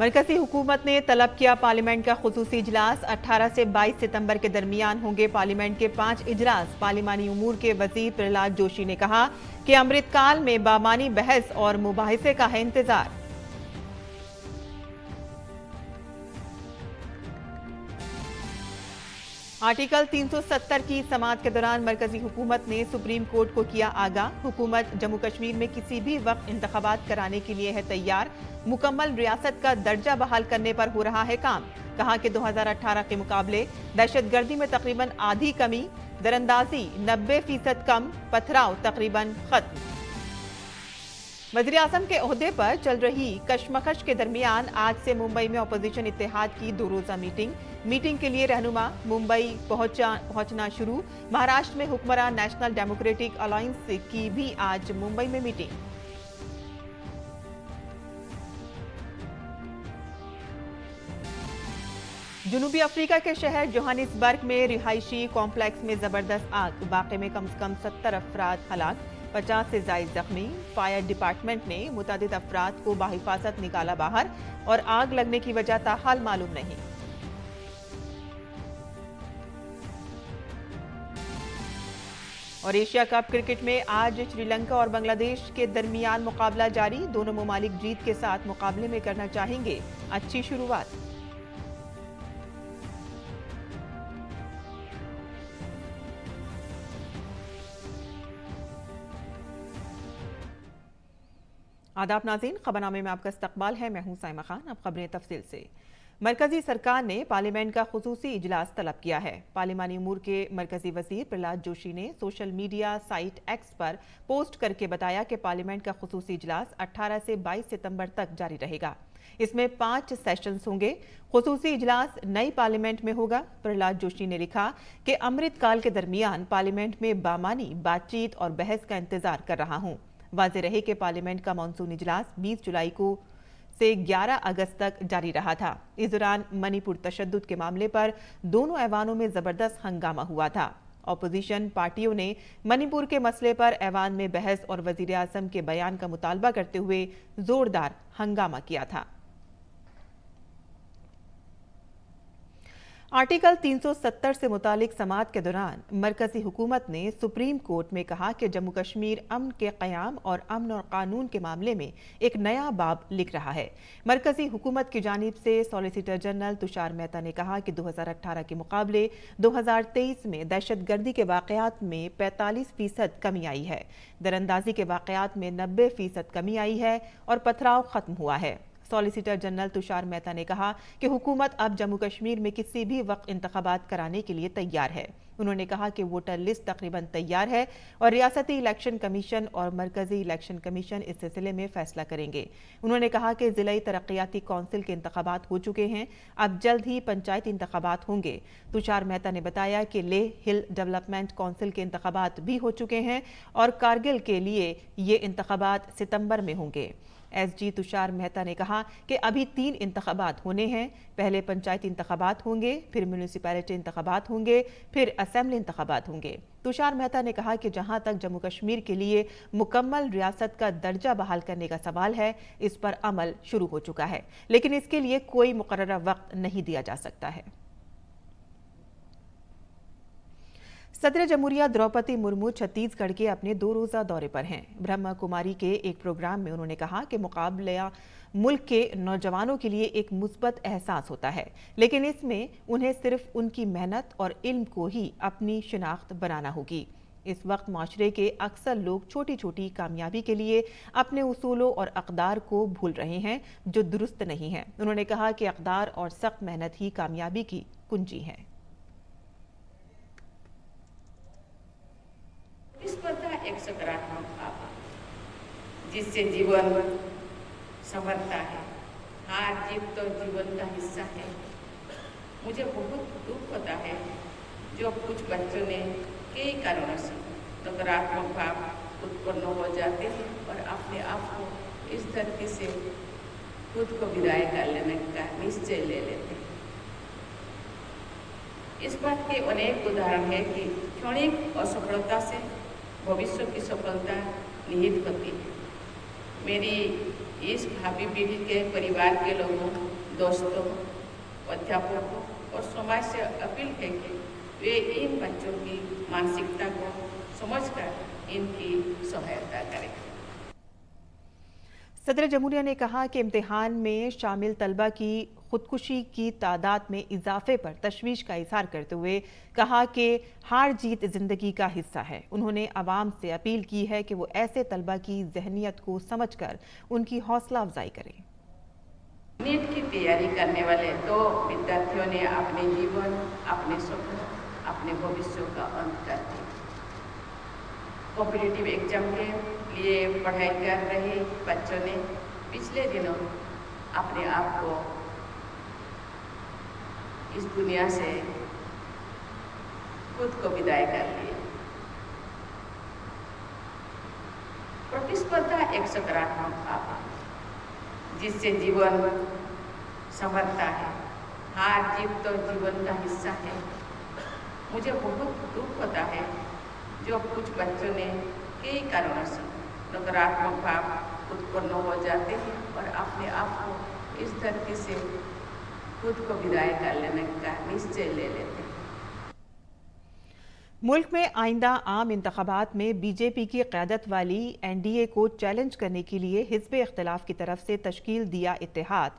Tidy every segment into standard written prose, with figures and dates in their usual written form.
मरकजी हुकूमत ने तलब किया पार्लियामेंट का खुसूसी इजलास। 18 से 22 सितंबर के दरमियान होंगे पार्लियामेंट के 5 इजलास। पार्लिमानी उमूर के वजीर प्रहलाद जोशी ने कहा कि अमृतकाल में बामानी बहस और मुबाहिसे का है इंतजार। आर्टिकल 370 की समाअत के दौरान मरकजी हुकूमत ने सुप्रीम कोर्ट को किया आगाह। हुकूमत जम्मू कश्मीर में किसी भी वक्त इंतखाबात कराने के लिए है तैयार। मुकम्मल रियासत का दर्जा बहाल करने पर हो रहा है काम। कहा कि 2018 के मुकाबले दहशतगर्दी में तकरीबन आधी कमी, दरअंदाजी 90% कम, पथराव तकरीबन खत्म। वज़ीर आज़म के ओहदे पर चल रही कशमकश के दरमियान आज से मुंबई में अपोजिशन इत्तेहाद की 2 रोज़ा मीटिंग के लिए रहनुमा मुंबई पहुंचना शुरू। महाराष्ट्र में हुक्मरान नेशनल डेमोक्रेटिक अलायंस की भी आज मुंबई में मीटिंग। जनूबी अफ्रीका के शहर जोहानिसबर्ग में रिहायशी कॉम्प्लेक्स में जबरदस्त आग। वाक़े में कम से कम 70 अफराद हलाक, 50 से ज़ायद जख्मी। फायर डिपार्टमेंट ने मुतअद्दिद अफराद को बाहिफाजत निकाला बाहर और आग लगने की वजह ताहाल मालूम नहीं। और एशिया कप क्रिकेट में आज श्रीलंका और बांग्लादेश के दरमियान मुकाबला जारी। दोनों ममालिक जीत के साथ मुकाबले में करना चाहेंगे अच्छी शुरुआत। आदाब नाज़रीन, खबरनामे में आपका इस्तकबाल है। मैं हूं साइमा खान। अब खबरें तफसील से। मरकजी सरकार ने पार्लियामेंट का खुसूसी इजलास तलब किया है। पार्लिमानी उमूर के मरकजी वजीर प्रहलाद जोशी ने सोशल मीडिया साइट एक्स पर पोस्ट करके बताया कि पार्लियामेंट का खुसूसी इजलास 18 से 22 सितंबर तक जारी रहेगा। इसमें 5 सेशंस होंगे। खुसूसी इजलास नई पार्लियामेंट में होगा। प्रहलाद जोशी ने लिखा कि अमृतकाल के दरमियान पार्लियामेंट में बामानी बातचीत और बहस का इंतजार कर रहा हूँ। वाज़ेह रहे कि पार्लियामेंट का मानसून इजलास 20 जुलाई को से 11 अगस्त तक जारी रहा था। इस दौरान मणिपुर तशद्दुद के मामले पर दोनों ऐवानों में जबरदस्त हंगामा हुआ था। अपोजिशन पार्टियों ने मणिपुर के मसले पर ऐवान में बहस और वजीर आज़म के बयान का मुतालबा करते हुए जोरदार हंगामा किया था। आर्टिकल 370 से मुतालिक समाअत के दौरान मरकजी हुकूमत ने सुप्रीम कोर्ट में कहा कि जम्मू कश्मीर अमन के क़याम और अमन और कानून के मामले में एक नया बाब लिख रहा है। मरकजी हुकूमत की जानिब से सॉलिसिटर जनरल तुषार मेहता ने कहा कि 2018 के मुकाबले 2023 में दहशतगर्दी के वाक़यात में 45% कमी आई है, दरअंदाजी के वाक़यात में 90% कमी आई है और पथराव खत्म हुआ है। सॉलिसिटर जनरल तुषार मेहता ने कहा कि हुकूमत अब जम्मू कश्मीर में किसी भी वक्त इंतखाबात कराने के लिए तैयार है। उन्होंने कहा कि वोटर लिस्ट तकरीबन तैयार है और रियासती इलेक्शन कमीशन और मरकजी इलेक्शन कमीशन इस सिलसिले में फैसला करेंगे। उन्होंने कहा कि जिलाई तरक्याती कौंसिल के इंतखाबात हो चुके हैं, अब जल्द ही पंचायती इंतखाबात होंगे। तुषार मेहता ने बताया कि लेह हिल डेवलपमेंट कौंसिल के इंतखाबात भी हो चुके हैं और कारगिल के लिए ये इंतखाबात सितंबर में होंगे। एसजी तुषार मेहता ने कहा कि अभी 3 इंतखाबात होने हैं। पहले पंचायती इंतखाबात होंगे, फिर म्यूनिसिपैलिटी इंतखाबात होंगे, फिर असेंबली इंतखाबात होंगे। तुषार मेहता ने कहा कि जहां तक जम्मू कश्मीर के लिए मुकम्मल रियासत का दर्जा बहाल करने का सवाल है, इस पर अमल शुरू हो चुका है, लेकिन इसके लिए कोई मुकर्ररा वक्त नहीं दिया जा सकता है। सदर जमहूरिया द्रौपदी मुर्मू छत्तीसगढ़ के अपने 2 रोज़ा दौरे पर हैं। ब्रह्मा कुमारी के एक प्रोग्राम में उन्होंने कहा कि मुकाबला मुल्क के नौजवानों के लिए एक मुस्बत एहसास होता है, लेकिन इसमें उन्हें सिर्फ उनकी मेहनत और इल्म को ही अपनी शिनाख्त बनाना होगी। इस वक्त माशरे के अक्सर लोग छोटी छोटी कामयाबी के लिए अपने उसूलों और अक़दार को भूल रहे हैं, जो दुरुस्त नहीं है। उन्होंने कहा कि अक़दार और सख्त मेहनत ही कामयाबी की कुंजी है। स्पर्धा एक सकारात्मक भाव है जिससे जीवन संवरता है। हार जीत तो जीवन का हिस्सा है। मुझे बहुत दुख होता है जो कुछ बच्चों ने कई कारणों से नकारात्मक भाव उत्पन्न हो जाते हैं और अपने आप को इस धरती से खुद को विदाई कर लेने का निश्चय ले लेते हैं। इस बात के अनेक उदाहरण है कि क्षणिक असफलता से भविष्य की सफलता निहित होती है। मेरी इस भावी पीढ़ी के परिवार के लोगों दोस्तों, अध्यापकों और समाज से अपील है कि वे इन बच्चों की मानसिकता को समझकर इनकी सहायता करें। सदर जमहूरिया ने कहा कि इम्तिहान में शामिल तलबा की खुदकुशी की तादाद में इजाफे पर तशवीश का इजहार करते हुए कहा कि हार जीत जिंदगी का हिस्सा है। उन्होंने आवाम से अपील की है कि वो ऐसे तलबा की जहनियत को समझकर उनकी हौसला अफजाई करें। नीट की तैयारी करने वाले तो विद्यार्थियों ने अपने जीवन, अपने सपनों, अपने भविष्य का अंत कर दिया। कॉम्पिटिटिव एग्जाम के लिए पढ़ाई कर रहे बच्चों ने पिछले दिनों अपने आप को इस दुनिया से खुद को विदाई कर लिया। प्रतिस्पर्धा एक सकारात्मक भाव है जिससे जीवन संवरता है। हार जीत तो जीवन का हिस्सा है। मुझे बहुत दुख होता है जो कुछ बच्चों ने कई कारणों से नकारात्मक भाव उत्पन्न हो जाते हैं और अपने आप को इस धरती से खुद को विदाई कर लेने का निश्चय ले लेते हैं। मुल्क में आइंदा आम इंतखाबात में बीजेपी की क़यादत वाली एनडीए को चैलेंज करने के लिए हिज़्ब इख्तिलाफ की तरफ से तश्कील दिया इत्तेहाद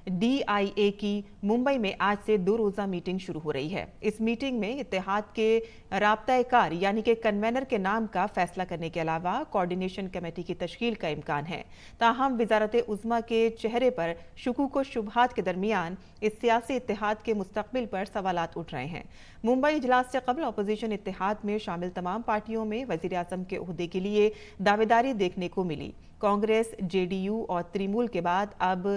INDIA की मुंबई में आज से 2 रोज़ा मीटिंग शुरू हो रही है। इस मीटिंग में इत्तेहाद के राब्ता-ए-कार यानी कि कन्वेनर के नाम का फैसला करने के अलावा कोऑर्डिनेशन कमेटी की तश्कील का इम्कान है। ताहम वज़ारत उज़्मा के चेहरे पर शुकूक व शुबहात के दरमियान इस सियासी इत्तेहाद के मुस्तकबिल पर सवालात उठ रहे हैं। मुंबई इजलास से कबल अपोजिशन इत्तेहाद में शामिल तमाम पार्टियों में वज़ीर आज़म के ओहदे के लिए दावेदारी देखने को मिली। कांग्रेस, JDU और तृणमूल के बाद अब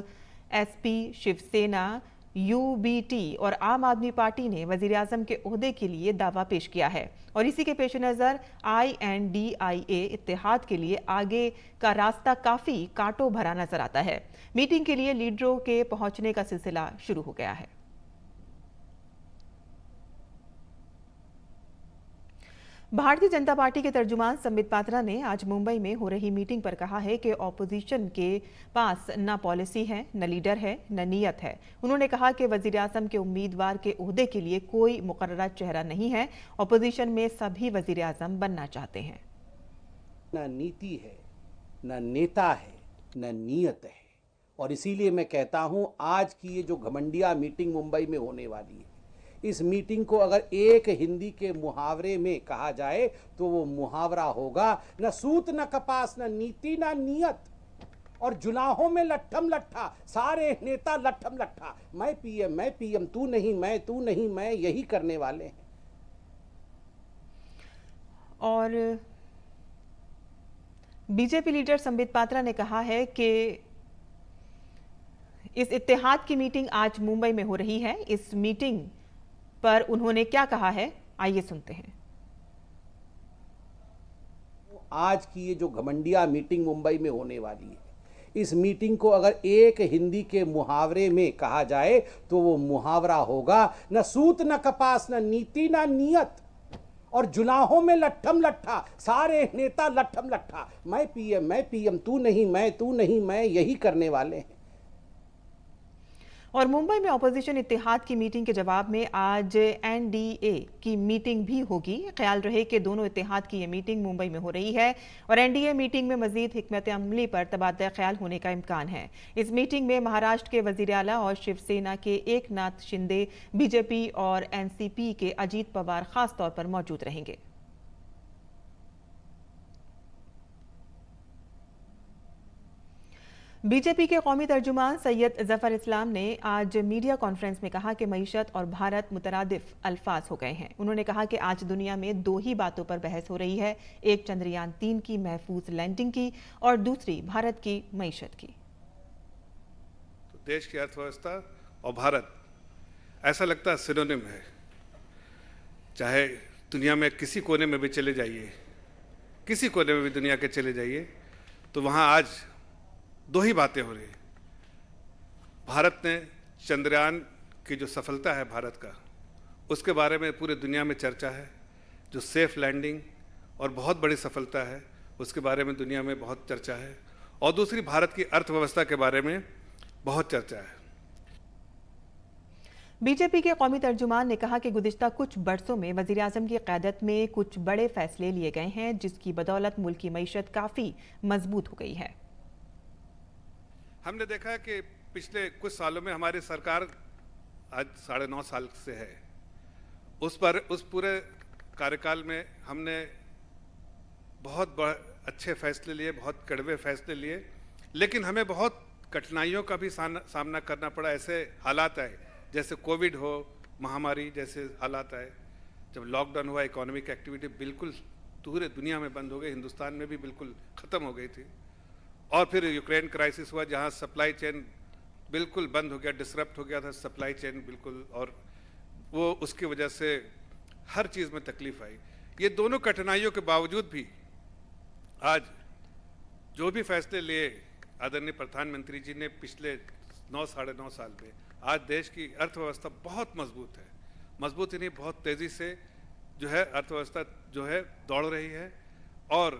SP, शिवसेना, UBT और आम आदमी पार्टी ने वज़ीर आज़म के ओहदे के लिए दावा पेश किया है और इसी के पेश नज़र INDIA इत्तेहाद के लिए आगे का रास्ता काफ़ी कांटों भरा नजर आता है। मीटिंग के लिए लीडरों के पहुंचने का सिलसिला शुरू हो गया है। भारतीय जनता पार्टी के तर्जुमान संबित पात्रा ने आज मुंबई में हो रही मीटिंग पर कहा है कि ऑपोजिशन के पास न पॉलिसी है, न लीडर है, न नीयत है। उन्होंने कहा कि वज़ीर आज़म के उम्मीदवार के ओहदे के लिए कोई मुकर्रर चेहरा नहीं है। ऑपोजिशन में सभी वज़ीर आज़म बनना चाहते हैं। न नीति है, न नेता है, न नीयत है। और इसीलिए मैं कहता हूं आज की ये जो घमंडिया मीटिंग मुंबई में होने वाली है, इस मीटिंग को अगर एक हिंदी के मुहावरे में कहा जाए तो वो मुहावरा होगा न सूत न कपास, न नीति न नीयत, और जुलाहों में लट्ठम लट्ठा, सारे नेता लट्ठम लट्ठा, मैं PM, तू नहीं मैं, यही करने वाले हैं। और बीजेपी लीडर संबित पात्रा ने कहा है कि इस इत्तेहाद की मीटिंग आज मुंबई में हो रही है। इस मीटिंग पर उन्होंने क्या कहा है, आइए सुनते हैं। आज की ये जो घमंडिया मीटिंग मुंबई में होने वाली है, इस मीटिंग को अगर एक हिंदी के मुहावरे में कहा जाए तो वो मुहावरा होगा न सूत न कपास, न नीति न नीयत, और जुलाहों में लट्ठम लट्ठा, सारे नेता लट्ठम लट्ठा, मैं PM, तू नहीं मैं, यही करने वाले हैं। और मुंबई में अपोजिशन इत्तेहाद की मीटिंग के जवाब में आज NDA की मीटिंग भी होगी। ख्याल रहे कि दोनों इत्तेहाद की ये मीटिंग मुंबई में हो रही है और NDA मीटिंग में मजीद हिकमत अमली पर तबादला ख्याल होने का इम्कान है। इस मीटिंग में महाराष्ट्र के वजीर आला और शिवसेना के एकनाथ शिंदे, BJP और NCP के अजीत पवार खास तौर पर मौजूद रहेंगे। बीजेपी के कौमी तर्जुमान सैयद जफर इस्लाम ने आज मीडिया कॉन्फ्रेंस में कहा कि मईशत और भारत मुतरादिफ अल्फाज हो गए हैं। उन्होंने कहा कि आज दुनिया में 2 ही बातों पर बहस हो रही है, एक चंद्रयान 3 की महफूज लैंडिंग की और दूसरी भारत की मईशत की। तो देश की अर्थव्यवस्था और भारत ऐसा लगता है सिनोनिम है। चाहे दुनिया में किसी कोने में भी चले जाइए, किसी कोने में भी दुनिया के चले जाइए, तो वहाँ आज 2 ही बातें हो रही हैं। भारत ने चंद्रयान की जो सफलता है भारत का, उसके बारे में पूरे दुनिया में चर्चा है। जो सेफ लैंडिंग और बहुत बड़ी सफलता है, उसके बारे में दुनिया में बहुत चर्चा है। और दूसरी भारत की अर्थव्यवस्था के बारे में बहुत चर्चा है। बीजेपी के कौमी तर्जुमान ने कहा कि गुज़िश्ता कुछ बरसों में वज़ीर-ए-आज़म की क़यादत में कुछ बड़े फैसले लिए गए हैं, जिसकी बदौलत मुल्क की मईशत काफ़ी मजबूत हो गई है। हमने देखा है कि पिछले कुछ सालों में हमारी सरकार आज 9.5 साल से है। उस पूरे कार्यकाल में हमने बहुत अच्छे फैसले लिए, बहुत कड़वे फैसले लिए, लेकिन हमें बहुत कठिनाइयों का भी सामना करना पड़ा। ऐसे हालात आए जैसे कोविड हो, महामारी जैसे हालात आए। जब लॉकडाउन हुआ, इकोनॉमिक एक्टिविटी बिल्कुल पूरे दुनिया में बंद हो गई, हिंदुस्तान में भी बिल्कुल ख़त्म हो गई थी। और फिर यूक्रेन क्राइसिस हुआ, जहाँ सप्लाई चेन बिल्कुल बंद हो गया, डिसरप्ट हो गया था सप्लाई चेन बिल्कुल, और वो उसकी वजह से हर चीज़ में तकलीफ आई। ये दोनों कठिनाइयों के बावजूद भी आज जो भी फैसले लिए आदरणीय प्रधानमंत्री जी ने पिछले 9-9.5 साल में, आज देश की अर्थव्यवस्था बहुत मजबूत है। मजबूत ही नहीं, बहुत तेज़ी से जो है अर्थव्यवस्था जो है दौड़ रही है, और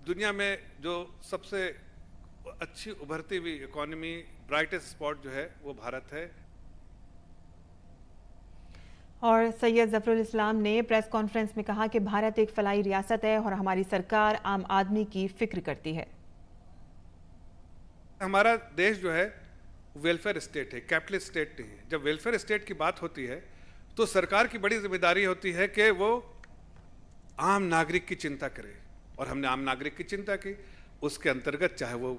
दुनिया में जो सबसे अच्छी उभरती हुई इकोनॉमी, ब्राइटेस्ट स्पॉट जो है वो भारत है। और सैयद ज़फ़रुल इस्लाम ने प्रेस कॉन्फ्रेंस में कहा कि भारत एक फलाई रियासत है और हमारी सरकार आम आदमी की फिक्र करती है। हमारा देश जो है वेलफेयर स्टेट है, कैपिटलिस्ट स्टेट नहीं है। जब वेलफेयर स्टेट की बात होती है तो सरकार की बड़ी जिम्मेदारी होती है कि वो आम नागरिक की चिंता करे, और हमने आम नागरिक की चिंता की। उसके अंतर्गत चाहे वो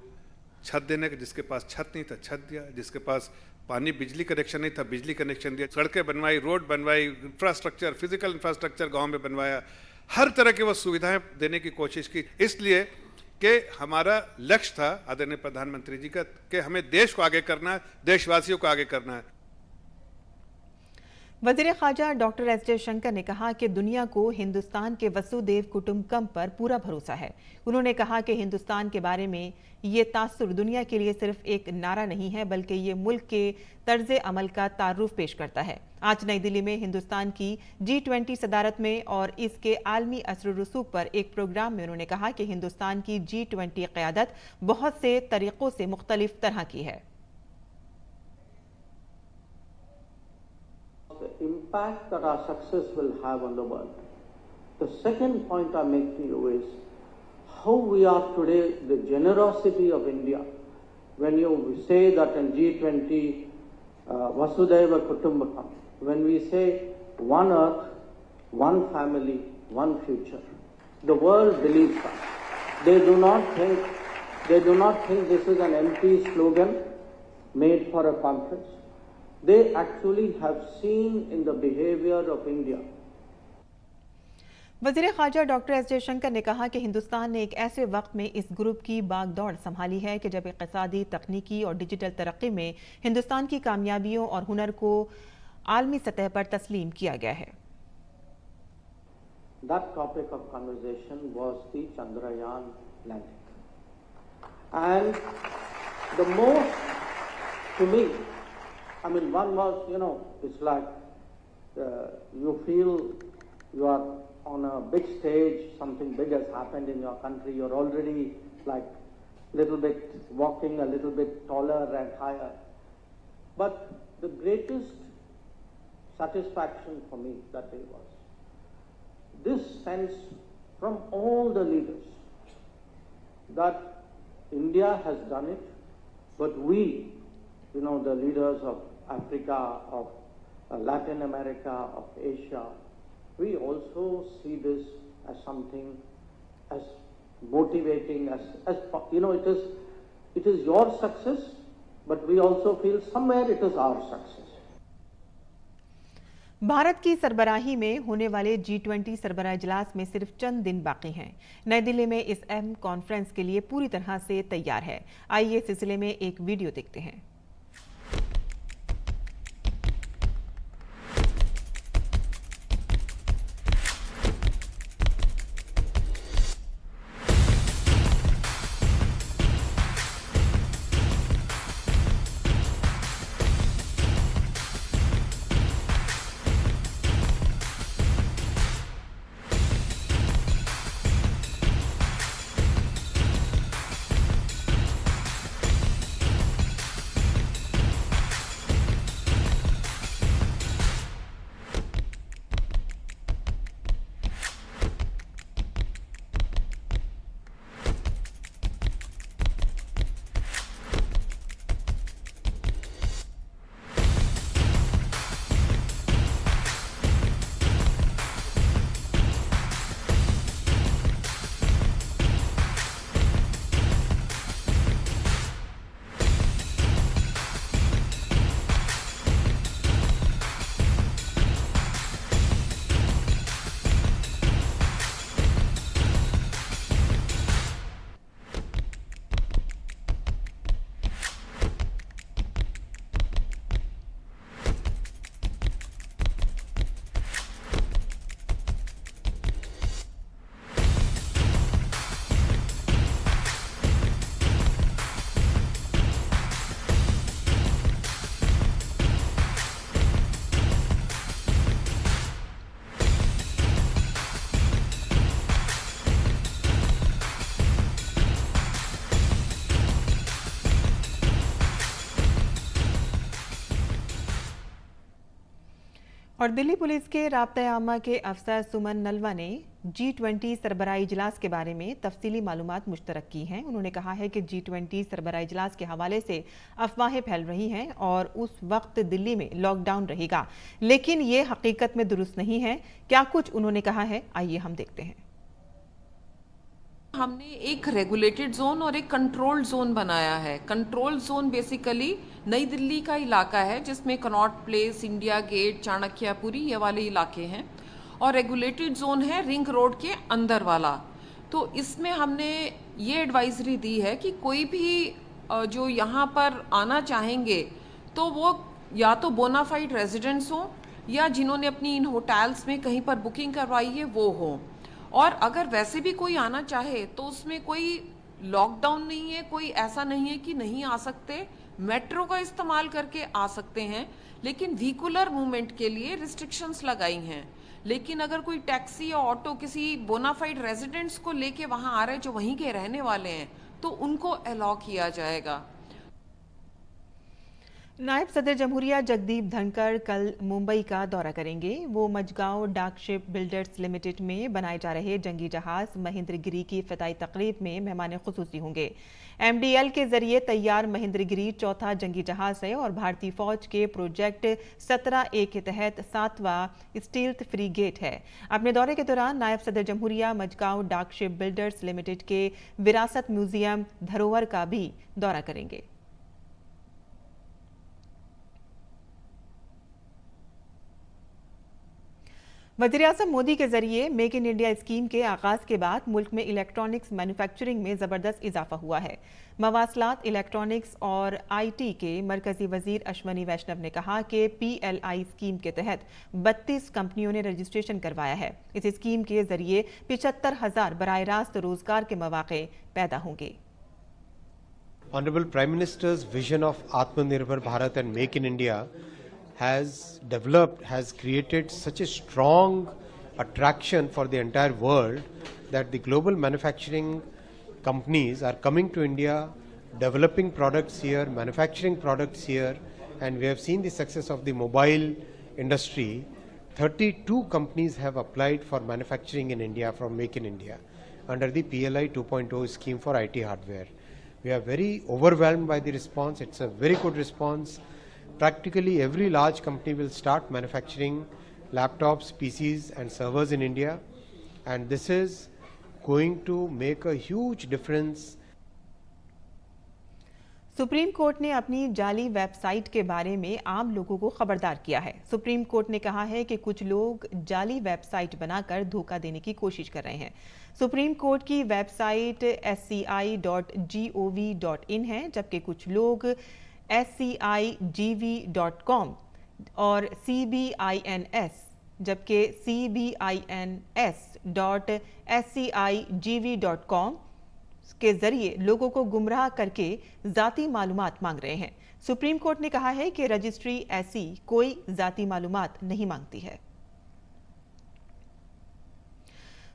छत देने का, जिसके पास छत नहीं था छत दिया, जिसके पास पानी बिजली कनेक्शन नहीं था बिजली कनेक्शन दिया, सड़कें बनवाई, रोड बनवाई, इंफ्रास्ट्रक्चर, फिजिकल इंफ्रास्ट्रक्चर गांव में बनवाया, हर तरह की वो सुविधाएं देने की कोशिश की। इसलिए कि हमारा लक्ष्य था आदरणीय प्रधानमंत्री जी का कि हमें देश को आगे करना है, देशवासियों को आगे करना है। वज़ीर ख़ारजा डॉक्टर एस जयशंकर ने कहा कि दुनिया को हिंदुस्तान के वसुदेव कुटुंबकम पर पूरा भरोसा है। उन्होंने कहा कि हिंदुस्तान के बारे में ये तासुर दुनिया के लिए सिर्फ एक नारा नहीं है, बल्कि ये मुल्क के तर्ज अमल का तारुफ पेश करता है। आज नई दिल्ली में हिंदुस्तान की G20 सदारत में और इसके आलमी असर रसूख पर एक प्रोग्राम में उन्होंने कहा कि हिंदुस्तान की G20 क़यादत बहुत से तरीक़ों से मुख्तलिफ तरह की है। The impact that our success will have on the world. The second point I make to you is how we are today, the generosity of India. When you say that in G20, Vasudhaiva Kutumbakam, when we say one earth, one family, one future, the world believes that. They do not think this is an empty slogan made for a conference. They actually have seen in the behavior of India. वज़ीर ख़ारजा doctor S Jaishankar ने कहा कि हिंदुस्तान ने एक ऐसे वक्त में इस ग्रुप की बागदौड़ संभाली है कि जब इक़्तिसादी, तकनीकी और डिजिटल तरक्की में हिंदुस्तान की कामयाबियों और हुनर को आलमी सतह पर तस्लीम किया गया है। That topic of conversation was the Chandrayaan landing. And the most, to me, I mean, one was, it's like you feel you are on a big stage, something big has happened in your country, you're already like little bit walking a little bit taller and higher. But the greatest satisfaction for me that day was this sense from all the leaders that India has done it, but we, the leaders of Africa, of Latin America, of Asia, we also see this as something as motivating, as it is your success, but we also feel somewhere it is our success. Bharat की सरबराही में होने वाले G20 सरबराह इजलास में सिर्फ चंद दिन बाकी हैं। नई दिल्ली में इस अहम कॉन्फ्रेंस के लिए पूरी तरह से तैयार है। आइए इस सिलसिले में एक वीडियो देखते हैं। और दिल्ली पुलिस के राब्ता आमा के अफसर सुमन नलवा ने G20 सरबराही इजलास के बारे में तफसीली मालूमात मुश्तरक की हैं। उन्होंने कहा है कि G20 सरबराही इजलास के हवाले से अफवाहें फैल रही हैं और उस वक्त दिल्ली में लॉकडाउन रहेगा, लेकिन ये हकीकत में दुरुस्त नहीं है। क्या कुछ उन्होंने कहा है, आइए हम देखते हैं। हमने एक रेगुलेटेड जोन और एक कंट्रोल्ड जोन बनाया है। कंट्रोल जोन बेसिकली नई दिल्ली का इलाका है जिसमें Connaught Place, India Gate, Chanakyapuri ये वाले इलाके हैं, और रेगुलेटेड जोन है रिंग रोड के अंदर वाला। तो इसमें हमने ये एडवाइजरी दी है कि कोई भी जो यहाँ पर आना चाहेंगे तो वो या तो बोनाफाइड रेजिडेंट्स हों या जिन्होंने अपनी इन होटल्स में कहीं पर बुकिंग करवाई है वो हों। और अगर वैसे भी कोई आना चाहे तो उसमें कोई लॉकडाउन नहीं है, कोई ऐसा नहीं है कि नहीं आ सकते, मेट्रो का इस्तेमाल करके आ सकते हैं, लेकिन व्हीकुलर मूवमेंट के लिए रिस्ट्रिक्शंस लगाई हैं। लेकिन अगर कोई टैक्सी या ऑटो किसी बोनाफाइड रेजिडेंट्स को लेके वहां आ रहे जो वहीं के रहने वाले हैं तो उनको अलाउ किया जाएगा। नायब सदर जमहूरिया जगदीप धनखड़ कल मुंबई का दौरा करेंगे। वो मजगांव डाक शिप बिल्डर्स लिमिटेड में बनाए जा रहे जंगी जहाज महेंद्रगिरी की इफ्तिताई तकरीब में मेहमान खुसूसी होंगे। MDL के जरिए तैयार महेंद्रगिरी चौथा जंगी जहाज है और भारतीय फौज के प्रोजेक्ट 17A के तहत 7वां स्टील्थ फ्रीगेट है। अपने दौरे के दौरान नायब सदर जमहूरिया मजगांव डाक शिप बिल्डर्स लिमिटेड के विरासत म्यूजियम धरोहर का भी दौरा करेंगे। वज़ीर-ए-आज़म मोदी के जरिए मेक इन इंडिया स्कीम के आगाज के बाद मुल्क में इलेक्ट्रॉनिक्स मैन्युफैक्चरिंग में जबरदस्त इजाफा हुआ है। मवासलात, इलेक्ट्रॉनिक्स और IT के मरकजी वजीर अश्वनी वैष्णव ने कहा कि PLI स्कीम के तहत 32 कंपनियों ने रजिस्ट्रेशन करवाया है। इस स्कीम के जरिए 75,000 बराह रास्त रोजगार के मौके पैदा होंगे। Honorable Prime Minister's vision of Atmanirbhar Bharat and Make in India has created such a strong attraction for the entire world that the global manufacturing companies are coming to India, developing products here, manufacturing products here, and we have seen the success of the mobile industry. 32 companies have applied for manufacturing in India from Make in India under the PLI 2.0 scheme for IT hardware. We are very overwhelmed by the response. It's a very good response. Practically every large company will start manufacturing laptops, PCs and servers in India, and this is going to make a huge difference. Supreme court ने अपनी जाली website के बारे में आम लोगों को खबरदार किया है। सुप्रीम कोर्ट ने कहा है कि कुछ लोग जाली वेबसाइट बनाकर धोखा देने की कोशिश कर रहे हैं। सुप्रीम कोर्ट की वेबसाइट sci.gov.in है, जबकि कुछ लोग scigv.com और cbins जबकि cbins.scigv.com के जरिए लोगों को गुमराह करके जाती मालूमात मांग रहे हैं। सुप्रीम कोर्ट ने कहा है कि रजिस्ट्री ऐसी कोई जाती मालूमात नहीं मांगती है।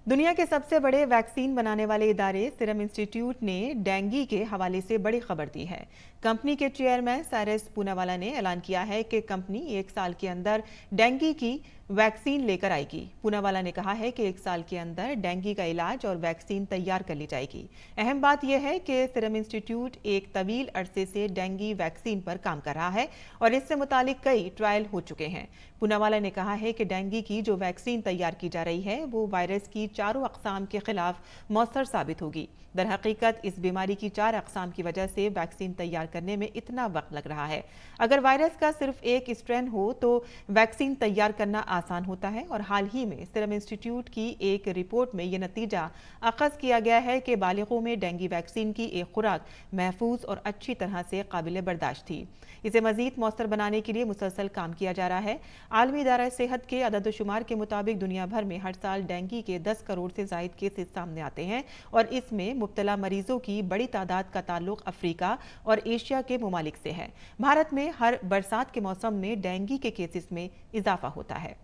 दुनिया के सबसे बड़े वैक्सीन बनाने वाले इदारे सीरम इंस्टीट्यूट ने डेंगू के हवाले से बड़ी खबर दी है। कंपनी के चेयरमैन साइरस पूनावाला ने ऐलान किया है कि कंपनी 1 साल के अंदर डेंगू की वैक्सीन लेकर आएगी। पूनावाला ने कहा है कि 1 साल के अंदर डेंगू का इलाज और वैक्सीन तैयार कर ली जाएगी। अहम बात यह है कि सीरम इंस्टीट्यूट एक तवील अरसे से डेंगू वैक्सीन पर काम कर रहा है और इससे मुतालिक कई ट्रायल हो चुके हैं। पूनावाला ने कहा है कि डेंगू की जो वैक्सीन तैयार की जा रही है वो वायरस की 4 अक़साम के खिलाफ मौसर साबित होगी। दरहकीकत इस बीमारी की 4 अक़साम की वजह से वैक्सीन तैयार करने में इतना वक्त लग रहा है। अगर वायरस का सिर्फ एक स्ट्रेन हो तो वैक्सीन तैयार करना आसान होता है और हाल ही में सीरम इंस्टीट्यूट की एक रिपोर्ट में यह नतीजा अखज़ किया गया है कि बालिगों में डेंगू वैक्सीन की एक खुराक महफूज और अच्छी तरह से काबिल बर्दाश्त थी। इसे मजीद मौसर बनाने के लिए मुसलसल काम किया जा रहा है। आलमी इदारा सेहत के अदद-ओ-शुमार के मुताबिक दुनिया भर में हर साल डेंगू के 10 करोड़ से ज़ायद केसेस सामने आते हैं और इसमें मुब्तला मरीजों की बड़ी तादाद का ताल्लुक अफ्रीका और एशिया के ममालिक से है। भारत में हर बरसात के मौसम में डेंगू के केसेस में इजाफा होता है।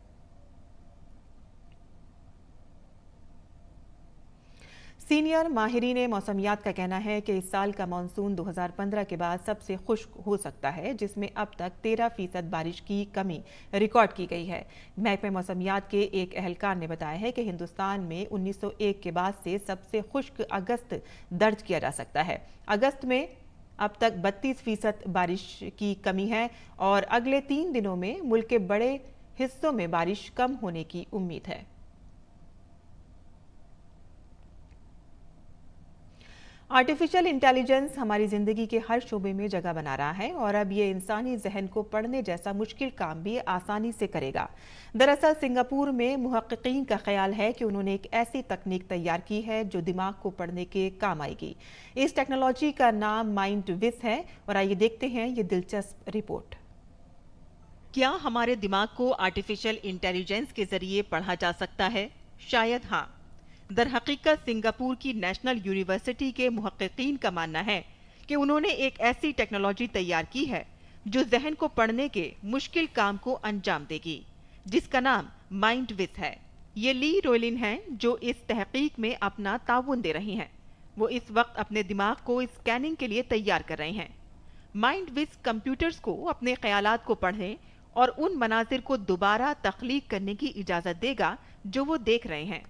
सीनियर माहिरीन मौसमियात का कहना है कि इस साल का मानसून 2015 के बाद सबसे खुश्क हो सकता है, जिसमें अब तक 13% बारिश की कमी रिकॉर्ड की गई है। महकमे मौसमियात के एक एहलकार ने बताया है कि हिंदुस्तान में 1901 के बाद से सबसे खुश्क अगस्त दर्ज किया जा सकता है। अगस्त में अब तक 32% बारिश की कमी है और अगले 3 दिनों में मुल्क के बड़े हिस्सों में बारिश कम होने की उम्मीद है। आर्टिफिशियल इंटेलिजेंस हमारी जिंदगी के हर शोबे में जगह बना रहा है और अब ये इंसानी जहन को पढ़ने जैसा मुश्किल काम भी आसानी से करेगा। दरअसल सिंगापुर में मुहक्किकीन का ख्याल है कि उन्होंने एक ऐसी तकनीक तैयार की है जो दिमाग को पढ़ने के काम आएगी। इस टेक्नोलॉजी का नाम माइंडविस है और आइए देखते हैं ये दिलचस्प रिपोर्ट। क्या हमारे दिमाग को आर्टिफिशियल इंटेलिजेंस के जरिए पढ़ा जा सकता है? शायद हाँ। दरहकीकत सिंगापुर की नेशनल यूनिवर्सिटी के मुहक्किकीन का मानना है कि उन्होंने एक ऐसी टेक्नोलॉजी तैयार की है जो जहन को पढ़ने के मुश्किल काम को अंजाम देगी, जिसका नाम माइंडविस है। ये ली रोलिन हैं जो इस तहकीक में अपना ताउन दे रही हैं। वो इस वक्त अपने दिमाग को स्कैनिंग के लिए तैयार कर रहे हैं। माइंडविस कंप्यूटर्स को अपने ख्यालात को पढ़ने और उन मनाजिर को दोबारा तख्लीक करने की इजाजत देगा जो वो देख रहे हैं।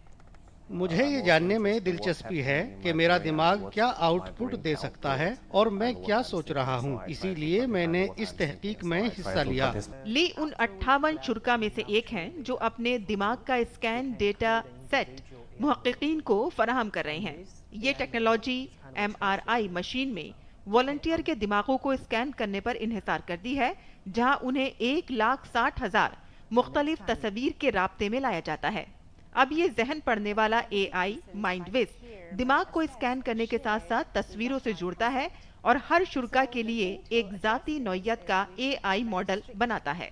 मुझे ये जानने में दिलचस्पी है कि मेरा दिमाग क्या आउटपुट दे सकता है और मैं क्या सोच रहा हूँ, इसीलिए मैंने इस तहकीक में हिस्सा लिया। ली उन 58 शुरा में से एक हैं जो अपने दिमाग का स्कैन डेटा सेट मुहक्किकीन को फराहम कर रहे हैं। ये टेक्नोलॉजी MRI मशीन में वॉलंटियर के दिमागों को स्कैन करने पर इन्हिसार करती है, जहाँ उन्हें 1,60,000 मुख्तलिफ तस्वीर के राब्ते में लाया जाता है। अब ये जहन पढ़ने वाला AI माइंडविस दिमाग को स्कैन करने के साथ साथ तस्वीरों से जुड़ता है और हर शुरा के लिए एक जाती नौयत का AI मॉडल बनाता है।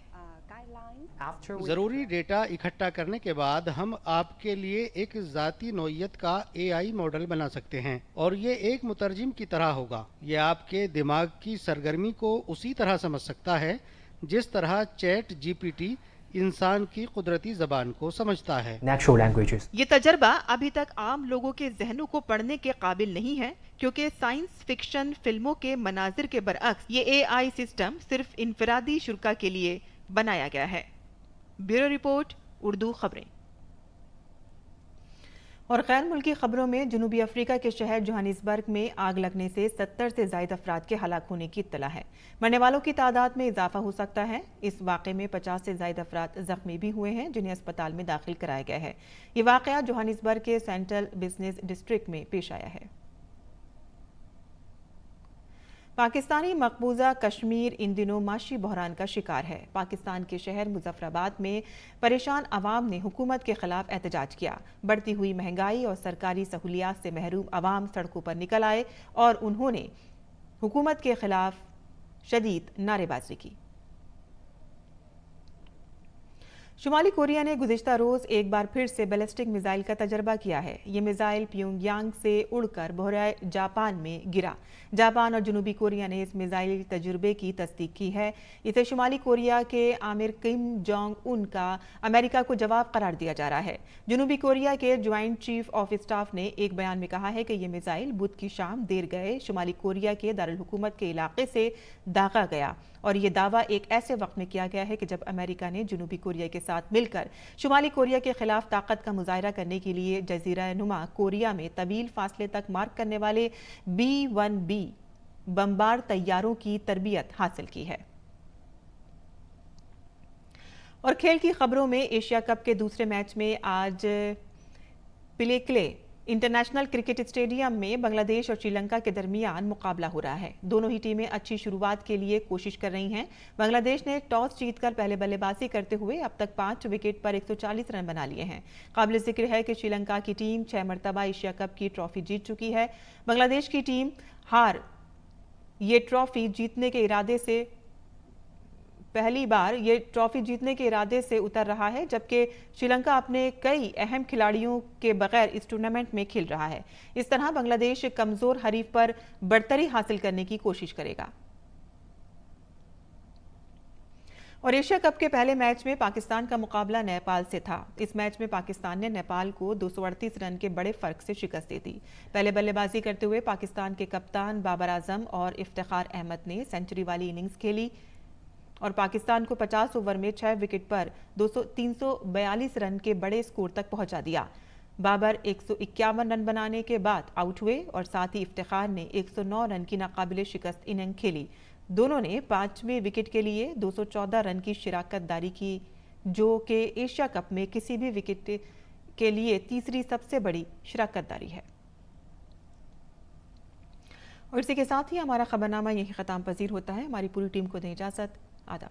जरूरी डेटा इकट्ठा करने के बाद हम आपके लिए एक जाती नौयत का AI मॉडल बना सकते हैं और ये एक मुतरजिम की तरह होगा। ये आपके दिमाग की सरगर्मी को उसी तरह समझ सकता है जिस तरह चैट GPT इंसान की कुदरती जबान को समझता है। Natural languages. ये तजर्बा अभी तक आम लोगों के जहनों को पढ़ने के काबिल नहीं है, क्योंकि साइंस फिक्शन फिल्मों के मनाजिर के बरअक्स ये AI सिस्टम सिर्फ इनफरादी शुरा के लिए बनाया गया है। ब्यूरो रिपोर्ट, उर्दू खबरें। और गैर मुल्की खबरों में जनूबी अफ्रीका के शहर जोहानिसबर्ग में आग लगने से 70 से ज़ायद अफराद के हलाक होने की इत्तला है। मरने वालों की तादाद में इजाफा हो सकता है। इस वाक़े में 50 से ज़ायद अफराद जख्मी भी हुए हैं, जिन्हें अस्पताल में दाखिल कराया गया है। ये वाक़या जोहानिसबर्ग के सेंट्रल बिजनेस डिस्ट्रिक्ट में पेश आया है। पाकिस्तानी मकबूजा कश्मीर इन दिनों माशी बहरान का शिकार है। पाकिस्तान के शहर मुजफ्फराबाद में परेशान अवाम ने हुकूमत के खिलाफ एहतजाज किया। बढ़ती हुई महंगाई और सरकारी सहूलियात से महरूम अवाम सड़कों पर निकल आए और उन्होंने हुकूमत के खिलाफ शदीद नारेबाजी की। शुमाली कोरिया ने गुज़िश्ता रोज़ एक बार फिर से बैलिस्टिक मिसाइल का तजर्बा किया है। ये मिसाइल प्योंगयांग से उड़कर बहराए जापान में गिरा। जापान और जनूबी कोरिया ने इस मिसाइल तजुर्बे की तस्दीक की है। इसे शुमाली कोरिया के आमिर किम जोंग उन का अमेरिका को जवाब करार दिया जा रहा है। जनूबी कोरिया के ज्वाइंट चीफ ऑफ स्टाफ ने एक बयान में कहा है कि यह मिसाइल बुध की शाम देर गए शुमाली कोरिया के दारुल हुकूमत के इलाके से दागा गया और ये दावा एक ऐसे वक्त में किया गया है कि जब अमेरिका ने जनूबी कोरिया के साथ मिलकर शुमाली कोरिया के खिलाफ ताकत का मुजाहरा करने के लिए जजीरा नुमा कोरिया में तवील फासले तक मार करने वाले B-1B बमबार तैयारों की तरबियत हासिल की है। और खेल की खबरों में एशिया कप के दूसरे मैच में आज पिलेक्ले इंटरनेशनल क्रिकेट स्टेडियम में बांग्लादेश और श्रीलंका के दरमियान मुकाबला हो रहा है। दोनों ही टीमें अच्छी शुरुआत के लिए कोशिश कर रही हैं। बांग्लादेश ने टॉस जीतकर पहले बल्लेबाजी करते हुए अब तक 5 विकेट पर 140 रन बना लिए हैं। काबिल जिक्र है कि श्रीलंका की टीम 6 मरतबा एशिया कप की ट्रॉफी जीत चुकी है। बांग्लादेश की टीम ये ट्रॉफी जीतने के इरादे से पहली बार ये ट्रॉफी जीतने के इरादे से उतर रहा है, जबकि श्रीलंका अपने कई अहम खिलाड़ियों के बगैर इस टूर्नामेंट में खेल रहा है। इस तरह बांग्लादेश कमजोर हरीफ पर बढ़तरी हासिल करने की कोशिश करेगा। और एशिया कप के पहले मैच में पाकिस्तान का मुकाबला नेपाल से था। इस मैच में पाकिस्तान ने नेपाल को 238 रन के बड़े फर्क से शिकस्त दे दी। पहले बल्लेबाजी करते हुए पाकिस्तान के कप्तान बाबर आजम और इफ्तिखार अहमद ने सेंचुरी वाली इनिंग्स खेली और पाकिस्तान को 50 ओवर में 6 विकेट पर 342 रन के बड़े स्कोर तक पहुंचा दिया। बाबर 151 रन बनाने के बाद आउट हुए और साथ ही इफ्तिखार ने 109 रन की नाकाबिले शिकस्त इनिंग खेली। दोनों ने 5वें विकेट के लिए 214 रन की शिराकतदारी की, जो कि एशिया कप में किसी भी विकेट के लिए तीसरी सबसे बड़ी शिराकतदारी है। और इसी के साथ ही हमारा खबरनामा यही ख़त्म पजीर होता है। हमारी पूरी टीम को दें इजाज़त। आदाब।